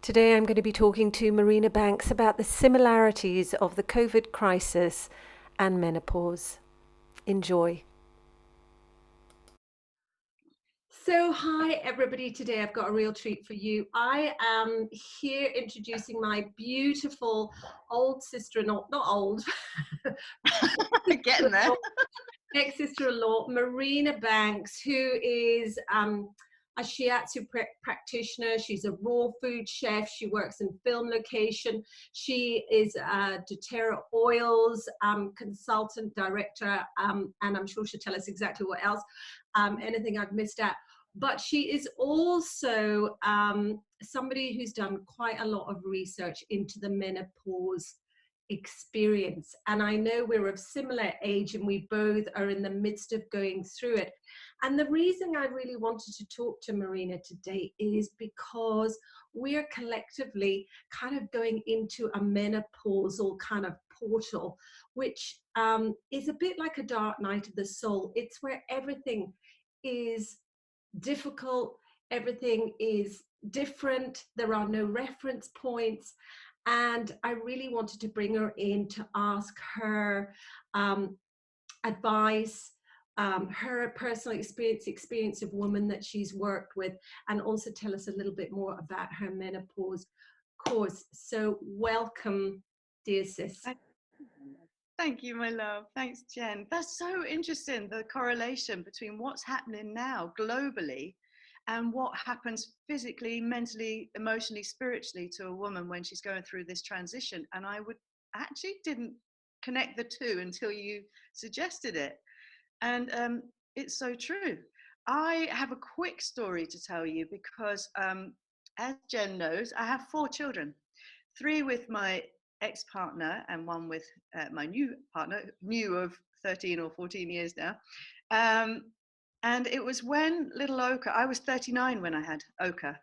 Today I'm going to be talking to Marina Banks about the similarities of the COVID crisis and menopause. Enjoy. So, hi everybody. Today I've got a real treat for you. I am here introducing my beautiful old sister-in-law, not old, Getting there. ex-sister-in-law, Marina Banks, who is a Shiatsu practitioner. She's a raw food chef. She works in film location. She is a DoTerra oils consultant director, and I'm sure she'll tell us exactly what else, anything I've missed out. But she is also somebody who's done quite a lot of research into the menopause experience. And I know we're of similar age and we both are in the midst of going through it. And the reason I really wanted to talk to Marina today is because we're collectively kind of going into a menopausal kind of portal, which is a bit like a dark night of the soul. It's where everything is difficult, everything is different, there are no reference points. And I really wanted to bring her in to ask her advice, her personal experience of women that she's worked with, and also tell us a little bit more about her menopause course. So welcome, dear sis. Thank you, my love. Thanks, Jen. That's so interesting, the correlation between what's happening now globally and what happens physically, mentally, emotionally, spiritually to a woman when she's going through this transition. And I would actually didn't connect the two until you suggested it. And it's so true. I have a quick story to tell you because, as Jen knows, I have 4 children, 3 with my ex-partner and 1 with my new partner, new of 13 or 14 years now. And it was when little Oka, I was 39 when I had Oka.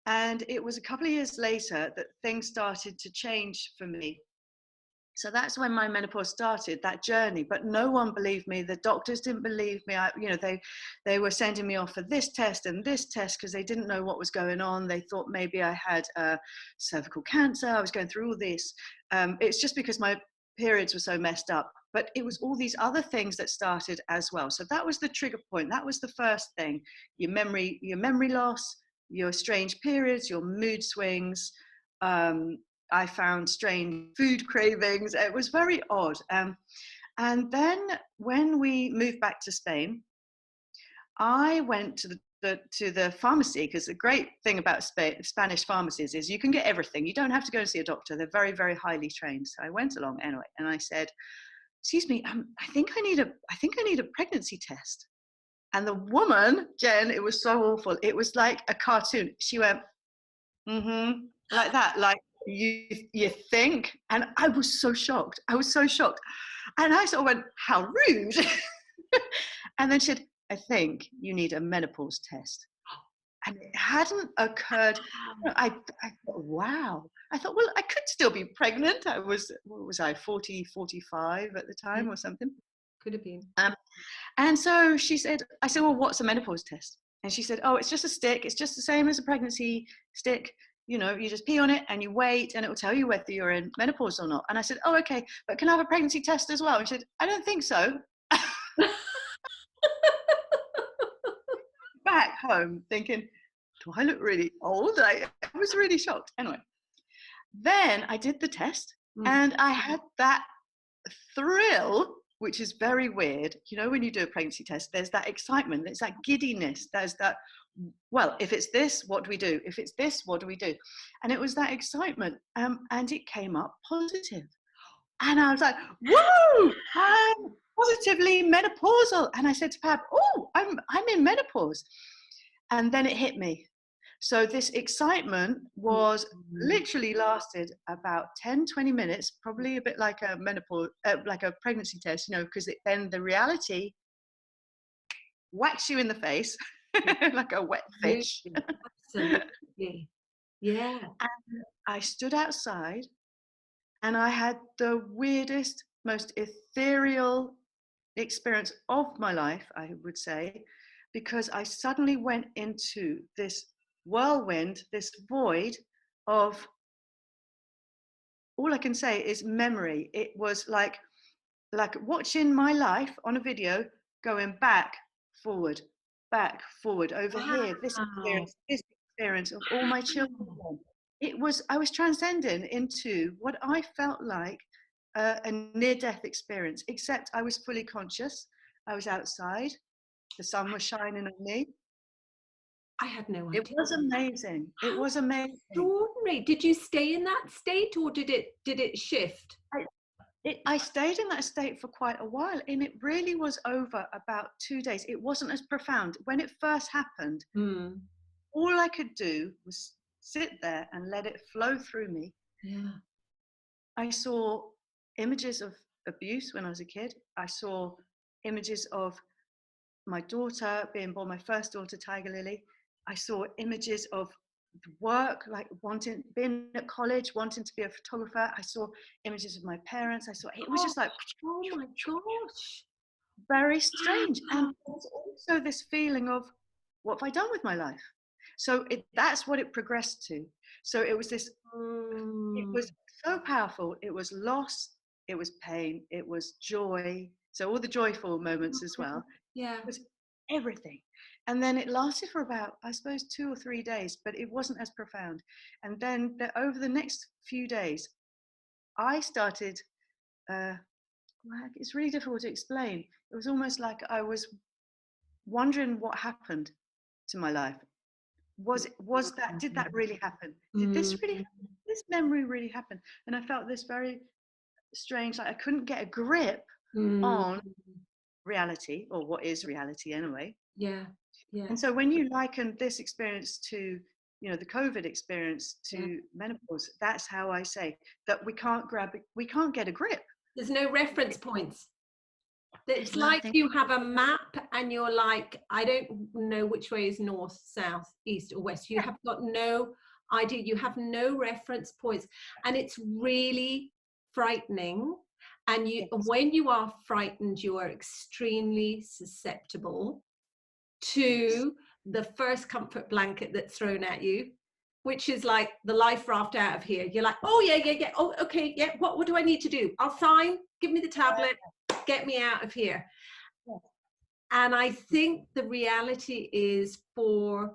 And it was a couple of years later that things started to change for me. So that's when my menopause started, that journey. But no one believed me. The doctors didn't believe me. They were sending me off for this test and this test because they didn't know what was going on. They thought maybe I had cervical cancer. I was going through all this. It's just because my periods were so messed up. But it was all these other things that started as well. So that was the trigger point. That was the first thing. Your memory loss, your strange periods, your mood swings. I found strange food cravings. It was very odd. And then when we moved back to Spain, I went to the pharmacy, because the great thing about Spanish pharmacies is you can get everything. You don't have to go and see a doctor. They're very, very highly trained. So I went along anyway, and I said, "Excuse me, I think I need a pregnancy test." And the woman, Jen, it was so awful. It was like a cartoon. She went, "Mm-hmm," like that, like you think. And I was so shocked. And I sort of went, "How rude." And then she said, "I think you need a menopause test." And it hadn't occurred. I thought, wow. I thought, well, I could still be pregnant. I was, what was I, 40, 45 at the time or something. Could have been. And so I said, well, what's a menopause test? And she said, oh, it's just a stick. It's just the same as a pregnancy stick. You just pee on it and you wait and it will tell you whether you're in menopause or not. And I said, oh, okay, but can I have a pregnancy test as well? And she said, I don't think so. Back home thinking, do I look really old? I was really shocked. Anyway, then I did the test and I had that thrill, which is very weird. When you do a pregnancy test, there's that excitement, there's that giddiness, there's that, well, if it's this, what do we do? If it's this, what do we do? And it was that excitement, and it came up positive. And I was like, woo, I'm positively menopausal. And I said to Pab, oh, I'm in menopause. And then it hit me. So this excitement was literally lasted about 10-20 minutes, probably a bit like a menopause, like a pregnancy test, because then the reality whacks you in the face like a wet fish. Absolutely. Yeah. And I stood outside and I had the weirdest, most ethereal experience of my life, I would say, because I suddenly went into this whirlwind, this void of, all I can say is memory. It was like watching my life on a video, going forward, back, forward, over here, Wow. this experience of all my children. I was transcending into what I felt like a near-death experience, except I was fully conscious. I was outside, the sun was shining on me. I had no It idea. was amazing. It How was amazing. extraordinary. Did you stay in that state, or did it shift? I stayed in that state for quite a while, and it really was over about 2 days. It wasn't as profound. When it first happened, Mm. all I could do was sit there and let it flow through me. Yeah. I saw images of abuse when I was a kid. I saw images of my daughter being born, my first daughter, Tiger Lily. I saw images of work, like being at college, wanting to be a photographer. I saw images of my parents. It was just like, Oh my gosh. very strange. And there's also this feeling of, what have I done with my life? So that's what it progressed to. So it was this, it was so powerful. It was loss, it was pain, it was joy. So all the joyful moments as well. Yeah. It was everything. And then it lasted for about, I suppose, 2 or 3 days, but it wasn't as profound. And then over the next few days, I started, it's really difficult to explain. It was almost like I was wondering what happened to my life. Did that really happen? Did this really happen? This memory really happen? And I felt this very strange, like I couldn't get a grip on reality, or what is reality anyway. Yeah. Yeah. And so when you liken this experience to, the COVID experience to menopause, that's how I say that we can't get a grip. There's no reference points. It's There's like nothing. you have a map and you're like, I don't know which way is north, south, east, or west. You have got no idea. You have no reference points. And it's really frightening. And when you are frightened, you are extremely susceptible to the first comfort blanket that's thrown at you, which is like the life raft out of here. You're like, oh yeah. Oh, okay, yeah. What do I need to do? I'll sign. Give me the tablet. Get me out of here. And I think the reality is, for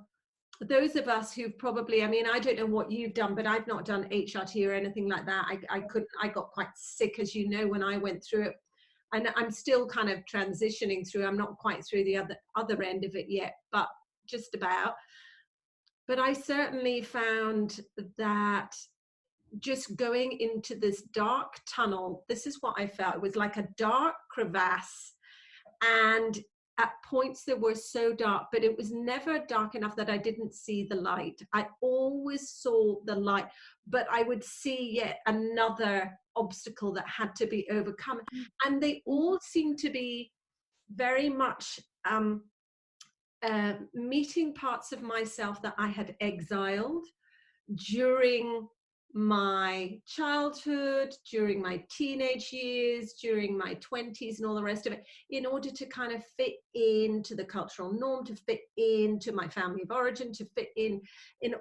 those of us who've probably, I mean, I don't know what you've done, but I've not done HRT or anything like that. I got quite sick, as you know, when I went through it. And I'm still kind of transitioning through. I'm not quite through the other end of it yet, but just about. But I certainly found that just going into this dark tunnel, this is what I felt. It was like a dark crevasse, and at points they were so dark, but it was never dark enough that I didn't see the light. I always saw the light, but I would see yet another obstacle that had to be overcome. And they all seemed to be very much meeting parts of myself that I had exiled during my childhood, during my teenage years, during my 20s and all the rest of it, in order to kind of fit into the cultural norm, to fit into my family of origin, to fit in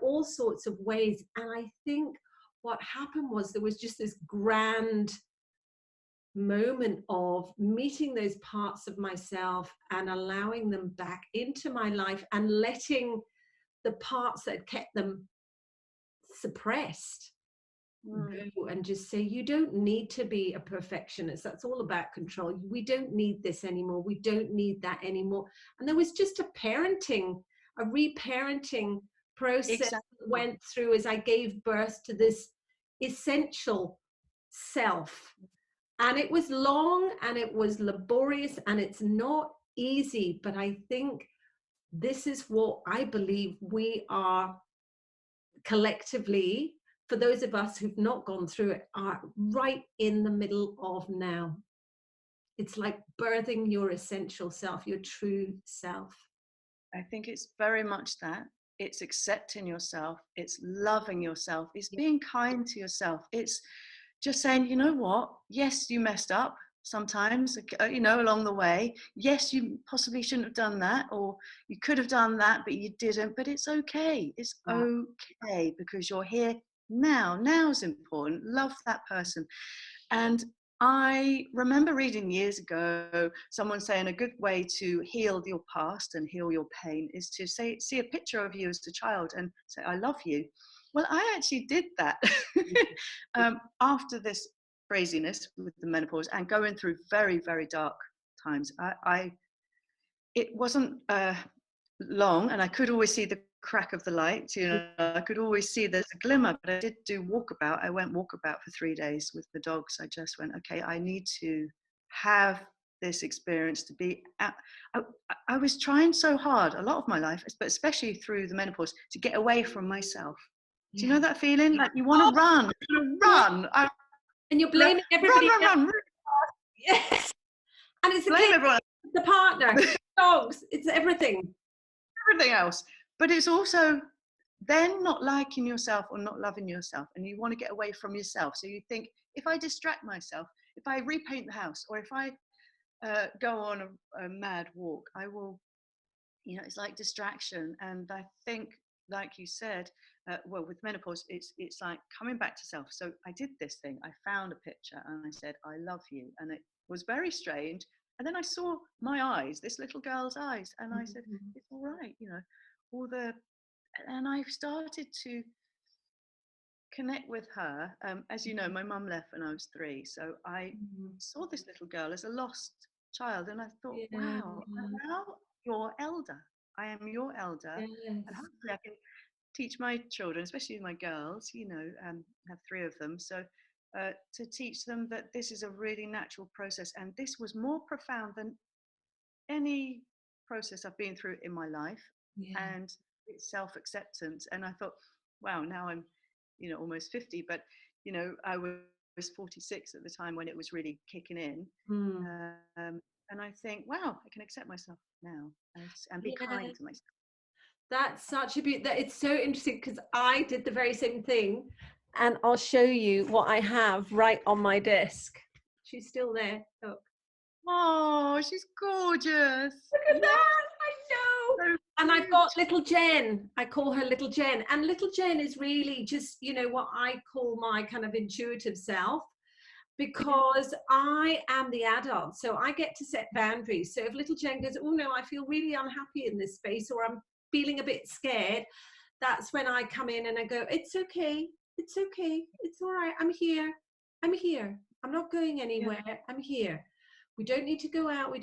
all sorts of ways. And I think what happened was there was just this grand moment of meeting those parts of myself and allowing them back into my life, and letting the parts that kept them suppressed go, and just say, you don't need to be a perfectionist. That's all about control. We don't need this anymore. We don't need that anymore. And there was just a reparenting process that went through as I gave birth to this essential self. And it was long and it was laborious and it's not easy, but I think this is what I believe we are collectively, for those of us who've not gone through it, are right in the middle of now. It's like birthing your essential self, your true self. I think it's very much that. It's accepting yourself. It's loving yourself. It's being kind to yourself. It's just saying, you know what? Yes, you messed up sometimes, along the way. Yes, you possibly shouldn't have done that, or you could have done that, but you didn't. But it's okay. It's okay, because you're here Now's important. Love that person. And I remember reading years ago someone saying a good way to heal your past and heal your pain is to see a picture of you as a child and say, I love you. Well, I actually did that after this craziness with the menopause and going through very, very dark times. It wasn't long, and I could always see the crack of the light. I could always see there's a glimmer, but I did do walkabout. I went walkabout for 3 days with the dogs. I just went, okay, I need to have this experience to be I was trying so hard a lot of my life, but especially through the menopause, to get away from myself. Do you know that feeling? Like you want to run, and you're blaming everybody run. Yes, and it's Blame everyone. the partner, the dogs, it's everything else. But it's also then not liking yourself or not loving yourself, and you want to get away from yourself. So you think, if I distract myself, if I repaint the house, or if I go on a mad walk, I will, it's like distraction. And I think, like you said, well, with menopause, it's like coming back to self. So I did this thing. I found a picture and I said, I love you. And it was very strange. And then I saw my eyes, this little girl's eyes, and I said, it's all right, and I started to connect with her. As you know, my mum left when I was 3. So I saw this little girl as a lost child. And I thought, wow, now you're elder. I am your elder. yes. And hopefully I can teach my children, especially my girls, have 3 of them. So to teach them that this is a really natural process. And this was more profound than any process I've been through in my life. And it's self-acceptance. And I thought, wow, now I'm, almost 50, but, I was 46 at the time when it was really kicking in. And I think, wow, I can accept myself now and be kind to myself. That's such a beauty. It's so interesting because I did the very same thing, and I'll show you what I have right on my desk. She's still there. Look. Oh, she's gorgeous. Look at that. I know. So and I've got little Jen. I call her little Jen. And little Jen is really just, what I call my kind of intuitive self, because I am the adult. So I get to set boundaries. So if little Jen goes, oh no, I feel really unhappy in this space, or I'm feeling a bit scared, that's when I come in and I go, it's okay. It's okay. It's all right. I'm here. I'm here. I'm not going anywhere. I'm here. We don't need to go out.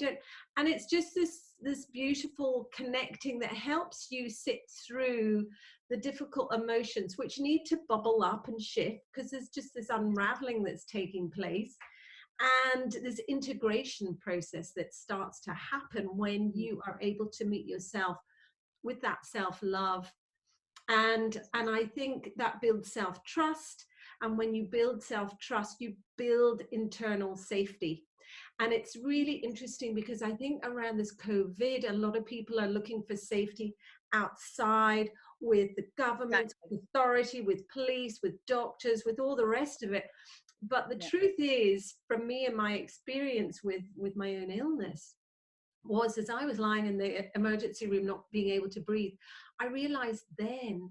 And it's just this beautiful connecting that helps you sit through the difficult emotions, which need to bubble up and shift, because there's just this unraveling that's taking place. And this integration process that starts to happen when you are able to meet yourself with that self-love. And I think that builds self-trust. And when you build self-trust, you build internal safety. And it's really interesting because I think around this COVID, a lot of people are looking for safety outside, with the government, with authority, with police, with doctors, with all the rest of it. But the truth is, from me and my experience with my own illness, was as I was lying in the emergency room not being able to breathe, I realized then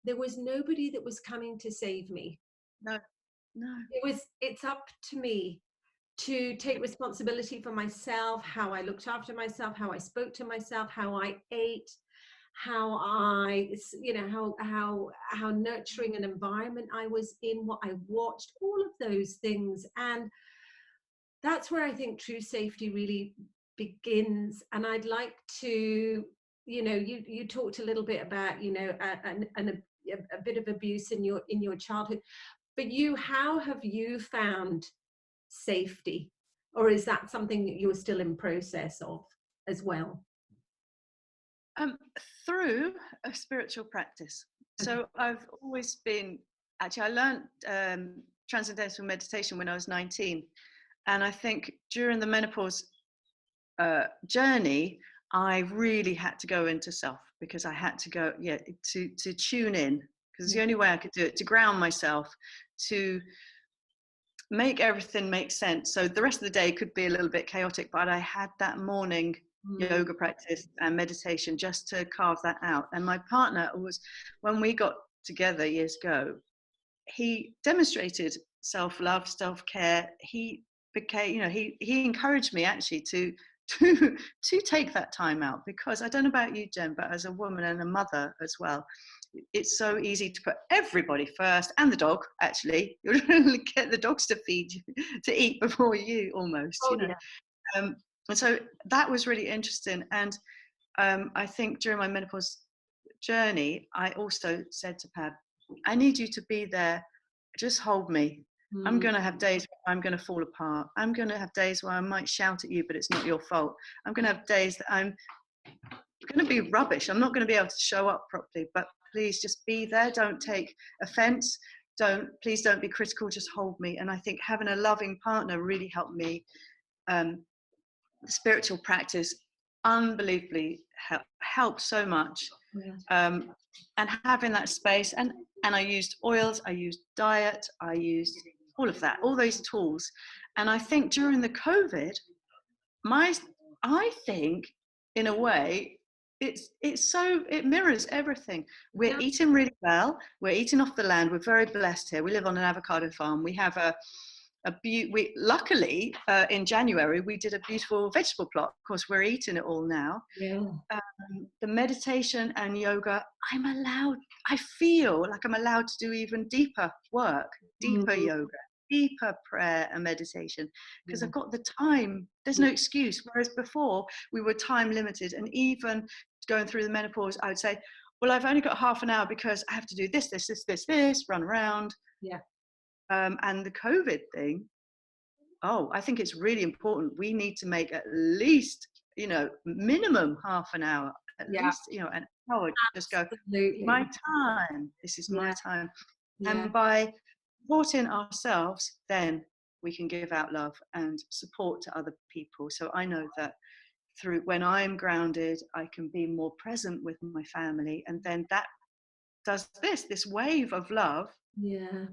there was nobody that was coming to save me. No. It's up to me to take responsibility for myself, how I looked after myself, how I spoke to myself, how I ate, how I, how nurturing an environment I was in, what I watched, all of those things. And that's where I think true safety really begins. And I'd like to, you talked a little bit about, a bit of abuse in your childhood. For you, how have you found safety, or is that something that you're still in process of as well? Through a spiritual practice. So I've always been, actually I learned transcendental meditation when I was 19, and I think during the menopause journey I really had to go into self, because I had to go to tune in, because it's the only way I could do it, to ground myself, to make everything make sense. So the rest of the day could be a little bit chaotic, but I had that morning yoga practice and meditation just to carve that out. And my partner was, when we got together years ago, he demonstrated self-love, self-care. He became, he encouraged me actually to take that time out, because I don't know about you, Jen, but as a woman and a mother as well, it's so easy to put everybody first, and the dog, actually. You really get the dogs to feed you, to eat before you, almost, Oh yeah. And so that was really interesting. And I think during my menopause journey, I also said to Pab, I need you to be there. Just hold me. I'm Mm. going to have days where I'm going to fall apart. I'm going to have days where I might shout at you, but it's not your fault. I'm going to have days that I'm going to be rubbish. I'm not going to be able to show up properly, but please just be there. Don't take offense. Please don't be critical. Just hold me. And I think having a loving partner really helped me. The spiritual practice unbelievably helped so much. Yeah. And having that space, and I used oils, I used diet, I used all of that, all those tools. And I think during the COVID, I think in a way it mirrors everything. We're Yeah. eating really well. We're eating off the land. We're very blessed here. We live on an avocado farm. We have we luckily in January we did a beautiful vegetable plot. Of course, we're eating it all now. Yeah. The meditation and yoga, I feel like I'm allowed to do even deeper work, deeper Mm. yoga, deeper prayer and meditation, because Yeah. I've got the time. There's no excuse. Whereas before we were time limited, and even going through the menopause, I would say, well, I've only got half an hour because I have to do this, run around. Yeah. And the COVID thing, I think it's really important. We need to make at least, minimum half an hour, at Yeah. least, an hour. Just go, Absolutely. my time. This is my Yeah. time. Yeah. And by supporting ourselves, then we can give out love and support to other people. So I know that when I'm grounded, I can be more present with my family. And then that does this wave of love Yeah.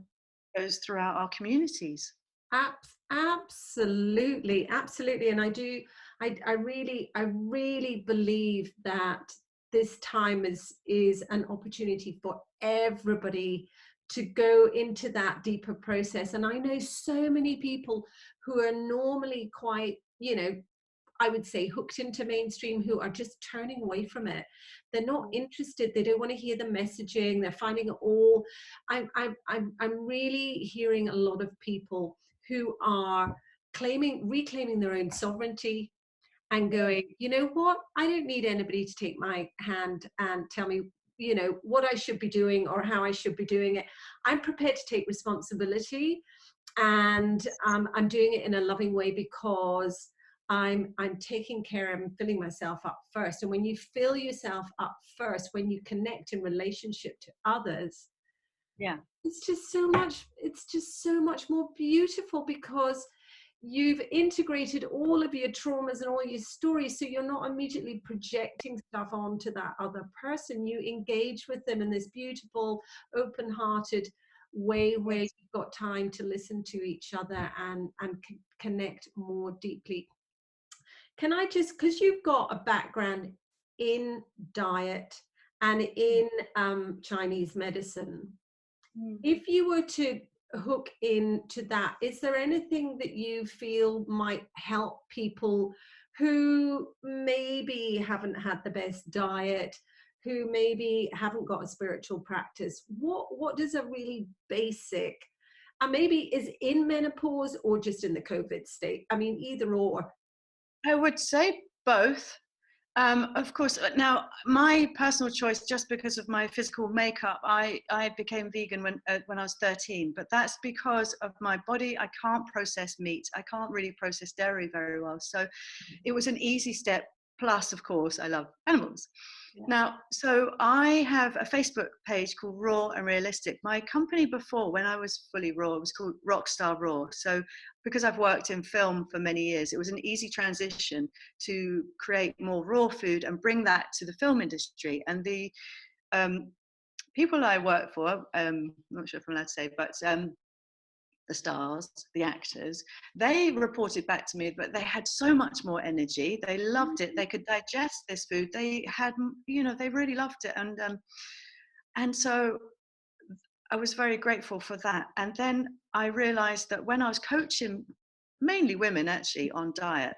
goes throughout our communities. Absolutely, absolutely. And I really believe that this time is an opportunity for everybody to go into that deeper process. And I know so many people who are normally quite, I would say hooked into mainstream, who are just turning away from it. They're not interested. They don't want to hear the messaging. They're finding it all. I'm really hearing a lot of people who are reclaiming their own sovereignty and going, you know what? I don't need anybody to take my hand and tell me, what I should be doing or how I should be doing it. I'm prepared to take responsibility, and I'm doing it in a loving way because I'm taking care of and filling myself up first. And when you fill yourself up first, when you connect in relationship to others, Yeah. it's just so much more beautiful, because you've integrated all of your traumas and all your stories, so you're not immediately projecting stuff onto that other person. You engage with them in this beautiful, open-hearted way where you've got time to listen to each other and connect more deeply. Can I just, because you've got a background in diet and in Chinese medicine, if you were to hook into that, is there anything that you feel might help people who maybe haven't had the best diet, who maybe haven't got a spiritual practice? What does a really basic, and maybe is in menopause or just in the COVID state? I mean, either or. I would say both. Of course, now my personal choice, just because of my physical makeup, I became vegan when I was 13, but that's because of my body. I can't process meat. I can't really process dairy very well. So it was an easy step. Plus, of course, I love animals. Yeah. Now, so I have a Facebook page called Raw and Realistic. My company before, when I was fully raw, it was called Rockstar Raw. So because I've worked in film for many years, it was an easy transition to create more raw food and bring that to the film industry. And the people I work for, I'm not sure if I'm allowed to say, but the stars, the actors, they reported back to me that they had so much more energy. They loved it. They could digest this food. They had, they really loved it. And so I was very grateful for that. And then I realized that when I was coaching mainly women actually on diet,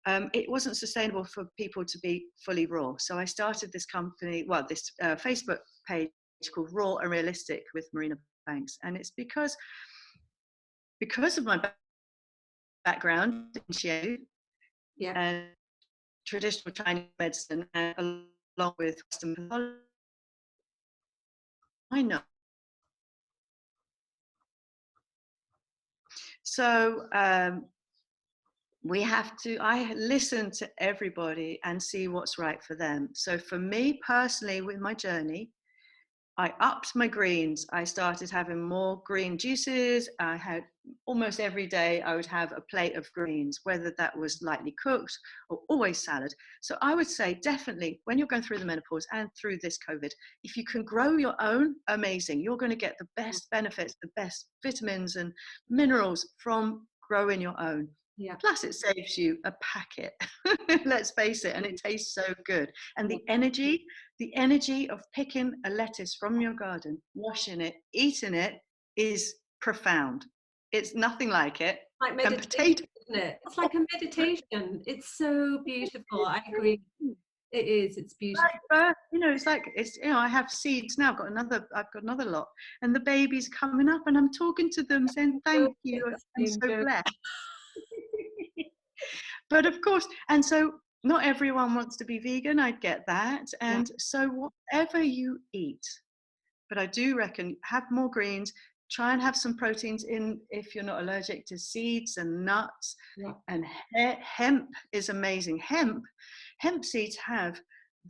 it wasn't sustainable for people to be fully raw. So I started this company, well, this Facebook page called Raw and Realistic with Marina Banks. And it's because of my background in Shiatsu Yeah. and traditional Chinese medicine, and along with Western pathology, I know. So I listen to everybody and see what's right for them. So for me personally, with my journey, I upped my greens. I started having more green juices. I had almost every day I would have a plate of greens, whether that was lightly cooked or always salad. So I would say definitely when you're going through the menopause and through this COVID, if you can grow your own, amazing. You're going to get the best benefits, the best vitamins and minerals from growing your own. Yeah. Plus it saves you a packet, let's face it, and it tastes so good. And the energy of picking a lettuce from your garden, washing it, eating it is profound. It's nothing like it. Like And meditation, potato. isn't it? It's like a meditation. It's so beautiful. I agree. It is. It's beautiful. It's like I have seeds now. I've got another lot, and the baby's coming up, and I'm talking to them, saying thank you. I'm so blessed. But of course, and so not everyone wants to be vegan. I get that, and so whatever you eat, but I do reckon have more greens. Try and have some proteins in if you're not allergic to seeds and nuts. And hemp is amazing. Hemp seeds have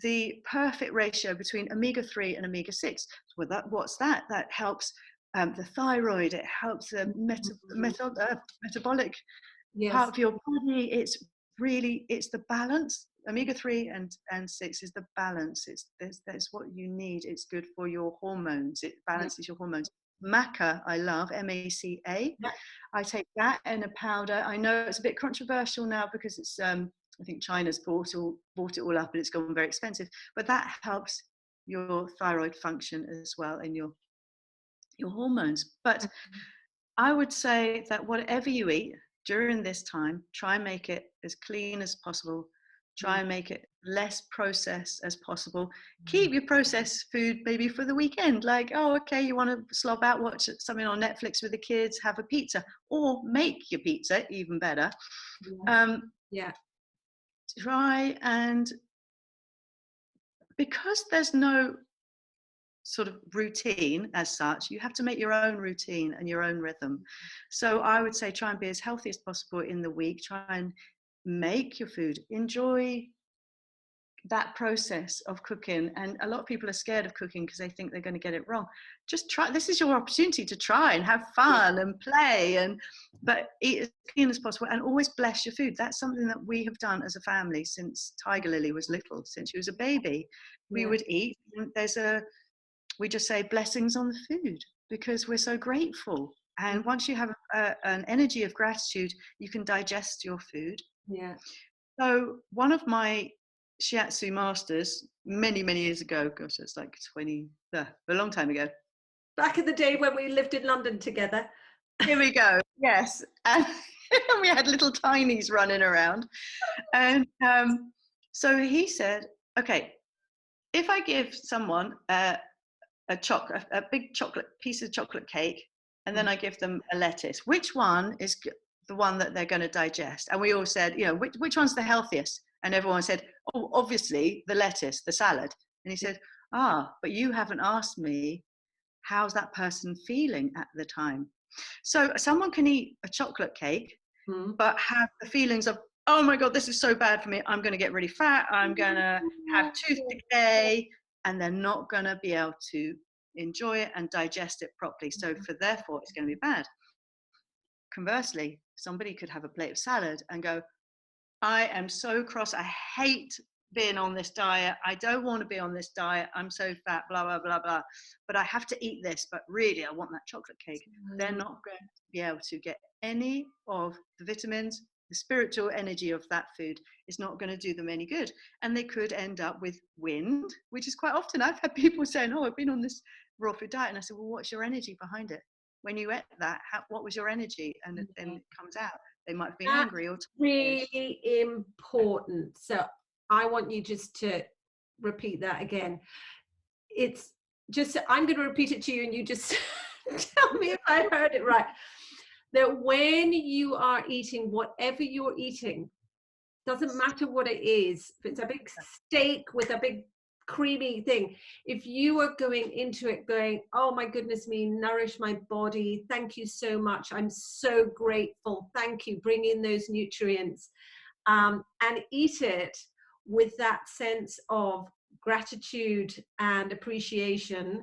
the perfect ratio between omega-3 and omega-6. Well, what's that? That helps the thyroid. It helps the metabolic part of your body. It's the balance. Omega-3 and 6 is the balance. That's what you need. It's good for your hormones. It balances your hormones. Maca, I love, M-A-C-A. I take that in a powder. I know it's a bit controversial now because it's I think China's bought it all up and it's gone very expensive, but that helps your thyroid function as well in your hormones. But I would say that whatever you eat during this time, try and make it as clean as possible. Try and make it less processed as possible. Keep your processed food maybe for the weekend. Like, oh, okay, you want to slob out, watch something on Netflix with the kids, have a pizza, or make your pizza, even better. Try and, because there's no sort of routine as such, you have to make your own routine and your own rhythm. So I would say try and be as healthy as possible in the week. Try and make your food. Enjoy that process of cooking. And a lot of people are scared of cooking because they think they're going to get it wrong. Just try. This is your opportunity to try and have fun and play, but eat as clean as possible and always bless your food. That's something that we have done as a family since Tiger Lily was little, since she was a baby. We would eat. We just say blessings on the food because we're so grateful. And once you have an energy of gratitude, you can digest your food. So one of my Shiatsu masters many years ago, gosh, it's like a long time ago, back in the day when we lived in London together. Here we go. Yes. And we had little tinies running around. And so he said, okay, if I give someone a big piece of chocolate cake, and then I give them a lettuce, which one is the one that they're going to digest? And we all said, which one's the healthiest? And everyone said, oh, obviously the lettuce, the salad. And he said, but you haven't asked me, how's that person feeling at the time? So someone can eat a chocolate cake, but have the feelings of, oh my God, this is so bad for me. I'm going to get really fat. I'm going to have tooth decay. And they're not going to be able to enjoy it and digest it properly. So therefore, it's going to be bad. Conversely, somebody could have a plate of salad and go, I am so cross. I hate being on this diet. I don't want to be on this diet. I'm so fat, blah, blah, blah, blah. But I have to eat this. But really, I want that chocolate cake. They're not going to be able to get any of the vitamins. The spiritual energy of that food is not going to do them any good. And they could end up with wind, which is quite often. I've had people saying, oh, I've been on this raw food diet. And I said, well, what's your energy behind it? When you ate that, what was your energy? And then it comes out. They might be That's angry or tired. really important. So I want you just to repeat that again. It's just, I'm going to repeat it to you and you just tell me if I heard it right. That when you are eating whatever you're eating, doesn't matter what it is, if it's a big steak with a big creamy thing, if you are going into it going, oh my goodness me, nourish my body, thank you so much, I'm so grateful, thank you, bring in those nutrients, and eat it with that sense of gratitude and appreciation,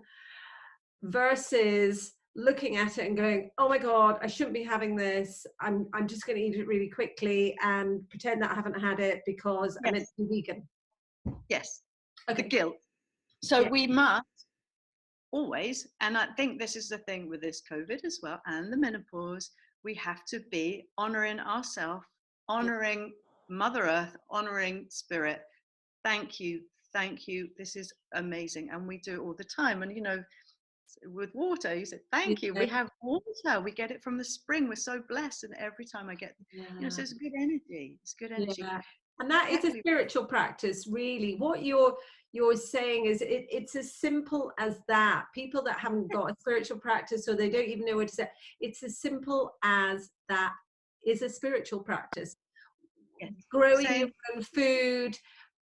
versus looking at it and going, oh my God, I shouldn't be having this. I'm just going to eat it really quickly and pretend that I haven't had it because I'm meant to be vegan. Yes. Okay. The guilt. So we must always, and I think this is the thing with this COVID as well, and the menopause, we have to be honoring ourselves, honoring Mother Earth, honoring Spirit. Thank you. Thank you. This is amazing. And we do it all the time. And, you know, with water, you said, thank you. We have water. We get it from the spring. We're so blessed. And every time I get, you know, so it's good energy. It's good energy. Yeah. And that is a spiritual practice, really. What you're saying is it's as simple as that. People that haven't got a spiritual practice or they don't even know what to say, it's as simple as that is a spiritual practice. Yes. Growing your own food,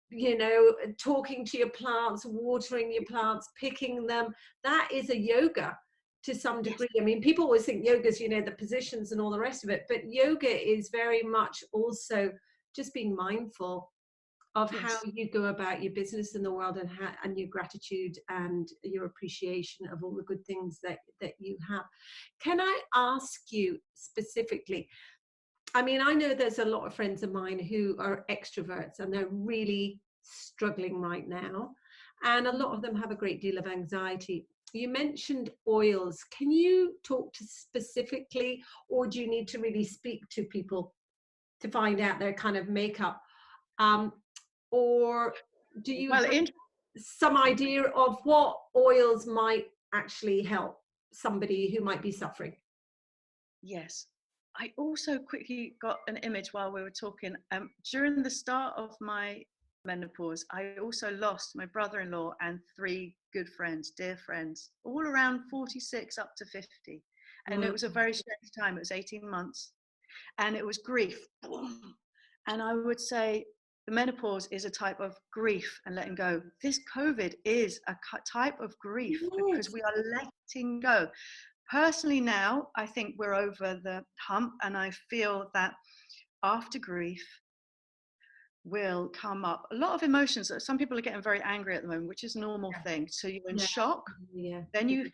you know, talking to your plants, watering your plants, picking them, that is a yoga to some degree. I mean, people always think yoga is, you know, the positions and all the rest of it, but yoga is very much also just being mindful of how you go about your business in the world, and your gratitude and your appreciation of all the good things that you have. Can I ask you specifically, I mean, I know there's a lot of friends of mine who are extroverts and they're really struggling right now. And a lot of them have a great deal of anxiety. You mentioned oils. Can you talk to specifically, or do you need to really speak to people to find out their kind of makeup? Or do you have some idea of what oils might actually help somebody who might be suffering? Yes. I also quickly got an image while we were talking. During the start of my menopause, I also lost my brother-in-law and 3 good friends, dear friends, all around 46 up to 50. And it was a very strange time. It was 18 months and it was grief. And I would say the menopause is a type of grief and letting go. This COVID is a type of grief because we are letting go. Personally now, I think we're over the hump, and I feel that after grief will come up a lot of emotions. Some people are getting very angry at the moment, which is a normal thing. So you're in shock, then you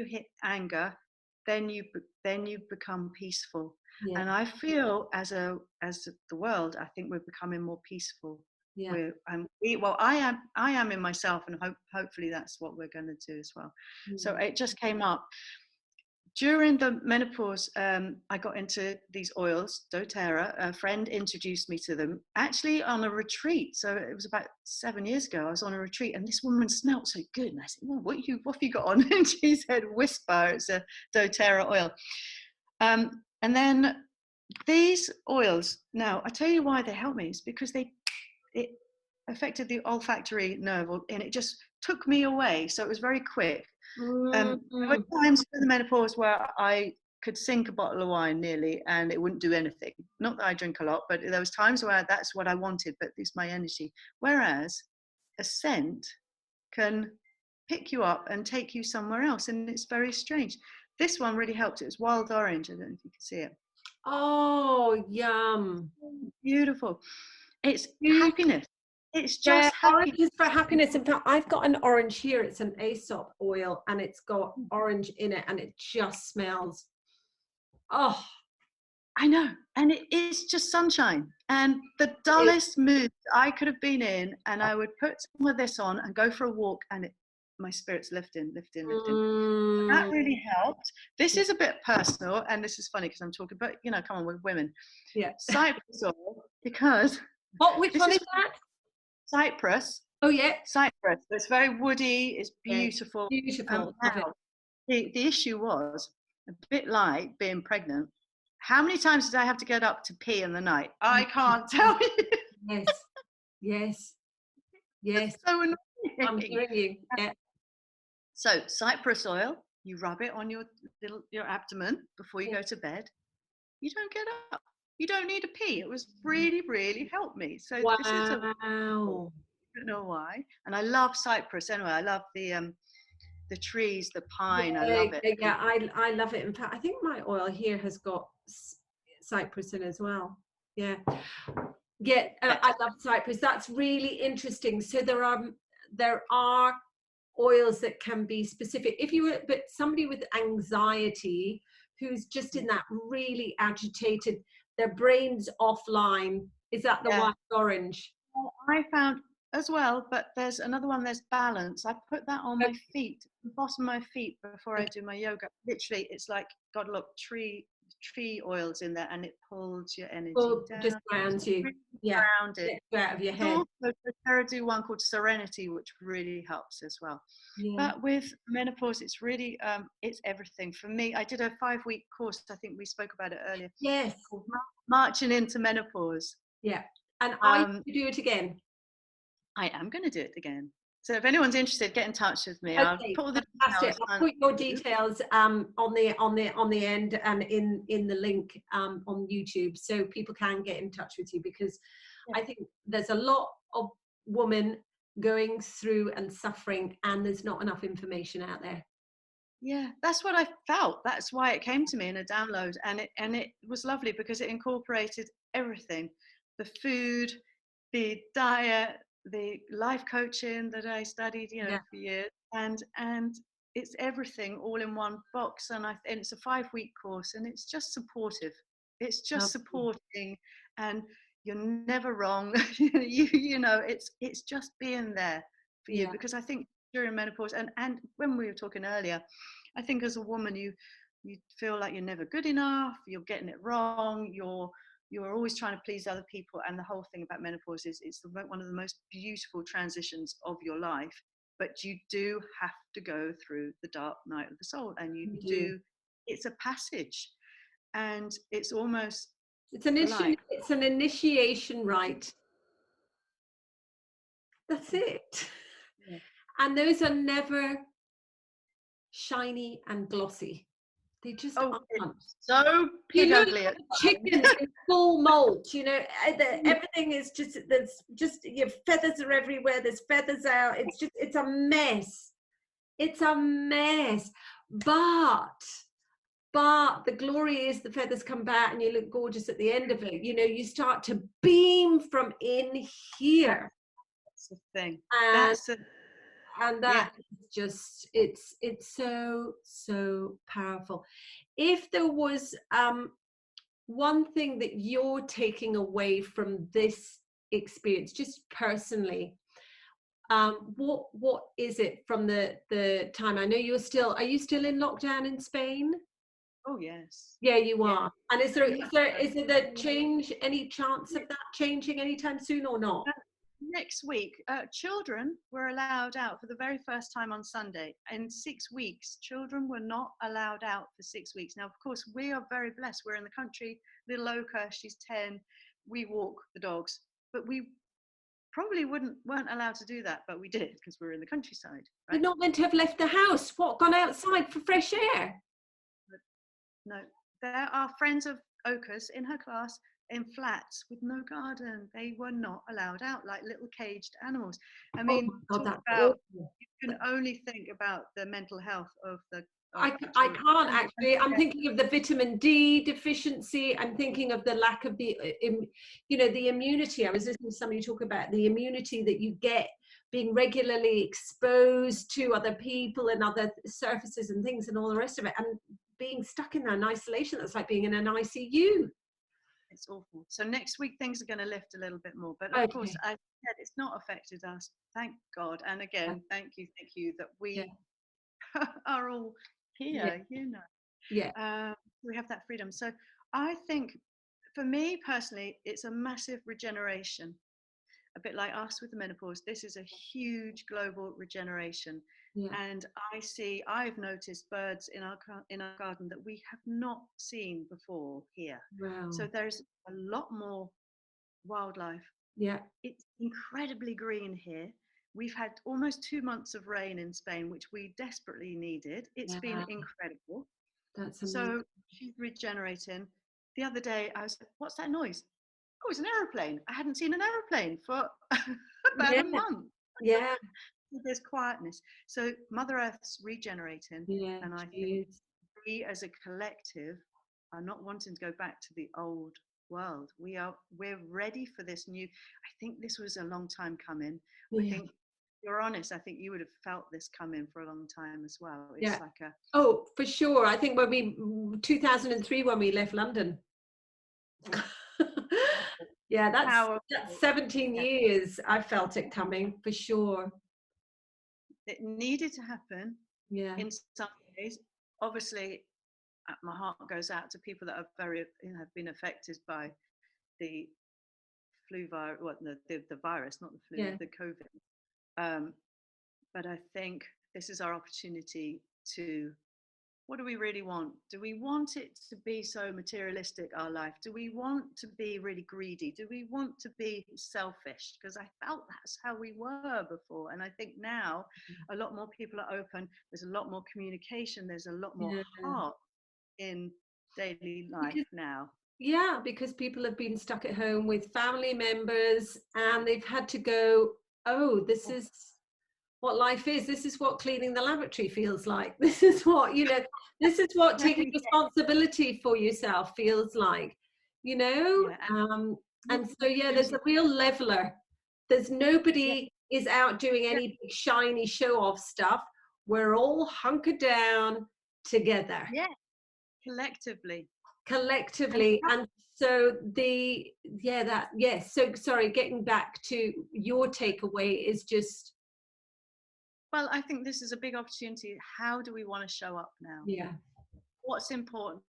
hit anger, then you become peaceful. And I feel as the world, I think we're becoming more peaceful. I am in myself, and hopefully that's what we're going to do as well. So it just came up during the menopause. I got into these oils, DoTerra. A friend introduced me to them, actually on a retreat. So it was about 7 years ago. I was on a retreat, and this woman smelled so good. And I said, well, what have you got on? And she said, Whisper. It's a DoTerra oil. And then these oils, now I tell you why they help me. It's because it affected the olfactory nerve, and it just took me away. So it was very quick. There were times in the menopause where I could sink a bottle of wine nearly, and it wouldn't do anything. Not that I drink a lot, but there was times where that's what I wanted, but it's my energy. Whereas a scent can pick you up and take you somewhere else, and it's very strange. This one really helped. It was wild orange. I don't know if you can see it. Oh, yum. Beautiful. It's happiness. It's just orange is for happiness. In fact, I've got an orange here. It's an Aesop oil, and it's got orange in it, and it just smells. Oh, I know. And it is just sunshine. And the dullest mood I could have been in, and I would put some of this on and go for a walk, and my spirits lifting. That really helped. This is a bit personal, and this is funny because I'm talking, but you know, come on, with women. Yeah. Cypress oil, because which one is that? Cypress Oh yeah. Cyprus. It's very woody. It's Yeah. beautiful. Beautiful. Love it. Now, the issue was a bit like being pregnant. How many times did I have to get up to pee in the night? I can't tell you. Yes. Yes. Yes. It's so I'm annoying. hearing you. Yeah. So cypress oil, you rub it on your abdomen before you Yeah. go to bed. You don't get up. You don't need a pee. It was really, really helped me. So this is a Wow. I don't know why. And I love cypress anyway. I love the trees, the pine. I Yeah, love it. yeah, yeah. I love it. In fact, I think my oil here has got cypress in as well. Yeah. Yeah, I love cypress. That's really interesting. So there are oils that can be specific. If you were, but somebody with anxiety who's just in that really agitated, their brain's offline. Is that the Yeah. white orange? Well, I found as well, but there's another one. There's balance. I put that on my feet, the bottom of my feet before I do my yoga. Literally, it's like God, look, tree oils in there, and it pulls your energy Well, just down. grounds It's you. really Yeah, grounded. gets you out of your There's head. also DoTerra do one called Serenity, which really helps as well. Yeah. But with menopause, it's really it's everything for me. I did a 5-week course. I think we spoke about it earlier. Yes. Called Marching into Menopause. Yeah. And I Um, do it again. I am going to do it again. So if anyone's interested, get in touch with me. I'll Okay, put all the fantastic. details I'll on. put your details on the end and in the link on YouTube, so people can get in touch with you, because Yeah. I think there's a lot of women going through and suffering, and there's not enough information out there. Yeah, that's what I felt. That's why it came to me in a download, and it was lovely because it incorporated everything: the food, the diet, the life coaching that I studied, Yeah, for years, and it's everything all in one box. And it's a 5-week course, and it's just supportive. It's just lovely. supporting, and you're never wrong. It's just being there for you, Yeah, because I think during menopause, and when we were talking earlier, I think as a woman you feel like you're never good enough, you're getting it wrong, you're always trying to please other people. And the whole thing about menopause is it's one of the most beautiful transitions of your life, but you do have to go through the dark night of the soul, and you do. it's a passage, and it's almost It's like an initiation rite. That's it. yeah. And those are never shiny and glossy. They just Oh, aren't. it's so You pig look ugly like at a chicken times. in full molt, everything is there's just your feathers are everywhere, there's feathers out, it's a mess. It's a mess. But the glory is the feathers come back and you look gorgeous at the end of it. You start to beam from in here. That's the thing. And That's the Yeah. that is just it's so powerful. If there was one thing that you're taking away from this experience, just personally, what is it from the time? I know are you still in lockdown in Spain? Oh yes. Yeah, you Yeah. are. And is there the change, any chance of that changing anytime soon or not? Uh, Next week, children were allowed out for the very first time on Sunday. In 6 weeks, children were not allowed out for 6 weeks. Now, of course, we are very blessed. We're in the country. Little Oka, she's 10. We walk the dogs, but we probably weren't allowed to do that, but we did because we're in the countryside, You're right? not meant to have left the house. What, gone outside for fresh air? No, there are friends of Oka's in her class in flats with no garden. They were not allowed out like little caged animals. I Oh mean, my God, talk that's about, awful. you can only think about the mental health of the I children. can't actually. I'm Yeah, thinking of the vitamin D deficiency. I'm thinking of the lack of the immunity. I was listening to somebody talk about the immunity that you get being regularly exposed to other people and other surfaces and things and all the rest of it, and being stuck in an isolation. That's like being in an ICU. it's awful. So next week things are going to lift a little bit more, but of course, Okay. I said it's not affected us. Thank God. And Yeah. again, thank you that Yeah. we are all Yeah. here. Yeah. We have that freedom. So I think for me personally, it's a massive regeneration. a bit like us with the menopause, this is a huge global regeneration. Yeah. And I've noticed birds in our garden that we have not seen before here. Wow. So there's a lot more wildlife. Yeah. It's incredibly green here. We've had almost 2 months of rain in Spain, which we desperately needed. It's been incredible. That's amazing. So she's regenerating. The other day I was like, what's that noise? Oh, it's an aeroplane. I hadn't seen an aeroplane for about a month. Yeah. There's quietness. So Mother Earth's regenerating. Yeah. And I think we as a collective are not wanting to go back to the old world. We're ready for this new. I think this was a long time coming. I think, if you're honest, I think you would have felt this coming for a long time as well. It's like a oh, for sure. I think 2003 when we left London. Yeah, that's 17 years. I felt it coming for sure. It needed to happen. Yeah. In some ways, obviously, my heart goes out to people that are have been affected by the flu virus, the virus, not the flu, the COVID. But I think this is our opportunity to, what do we really want? Do we want it to be so materialistic, our life? Do we want to be really greedy? Do we want to be selfish? Because I felt that's how we were before. And I think now a lot more people are open. There's a lot more communication. There's a lot more heart in daily life now. Yeah, because people have been stuck at home with family members and they've had to go, oh, this is what life is. This is what cleaning the lavatory feels like. This is what, this is what taking responsibility for yourself feels like, and so, there's a real leveler. There's nobody is out doing any big shiny show off stuff. We're all hunkered down together. Yeah, collectively. And so so sorry, getting back to your takeaway is just, well, I think this is a big opportunity. How do we want to show up now? What's important?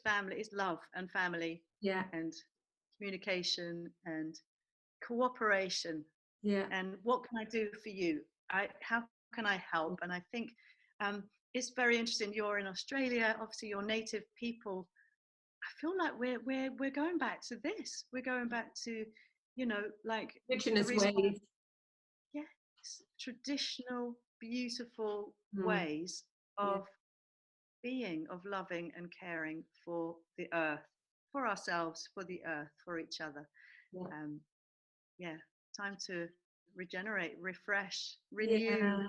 Family is love and family, and communication and cooperation. And what can I do for you? How can I help? And I think it's very interesting. You're in Australia, obviously you're native people. I feel like we're going back to this. We're going back to, like indigenous ways. Yes, traditional, beautiful ways of being, of loving and caring for the earth, for ourselves, for the earth, for each other. Time to regenerate, refresh, renew.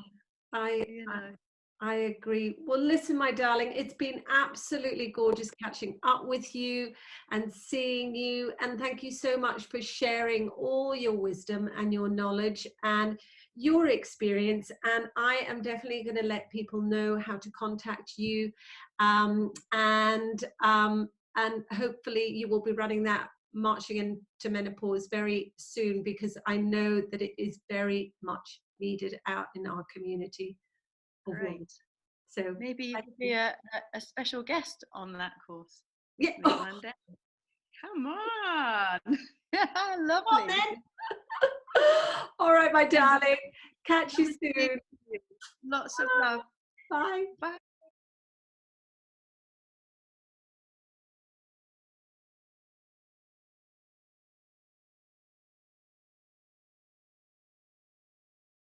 I agree. Well, listen, my darling, it's been absolutely gorgeous catching up with you and seeing you. And thank you so much for sharing all your wisdom and your knowledge and your experience. And I am definitely going to let people know how to contact you. And hopefully you will be running that Marching into Menopause very soon, because I know that it is very much needed out in our community. Great. So maybe you could be a special guest on that course. Yeah. One day. Come on. Lovely. All right, my darling. Catch you soon. Lots of love. Bye. Bye.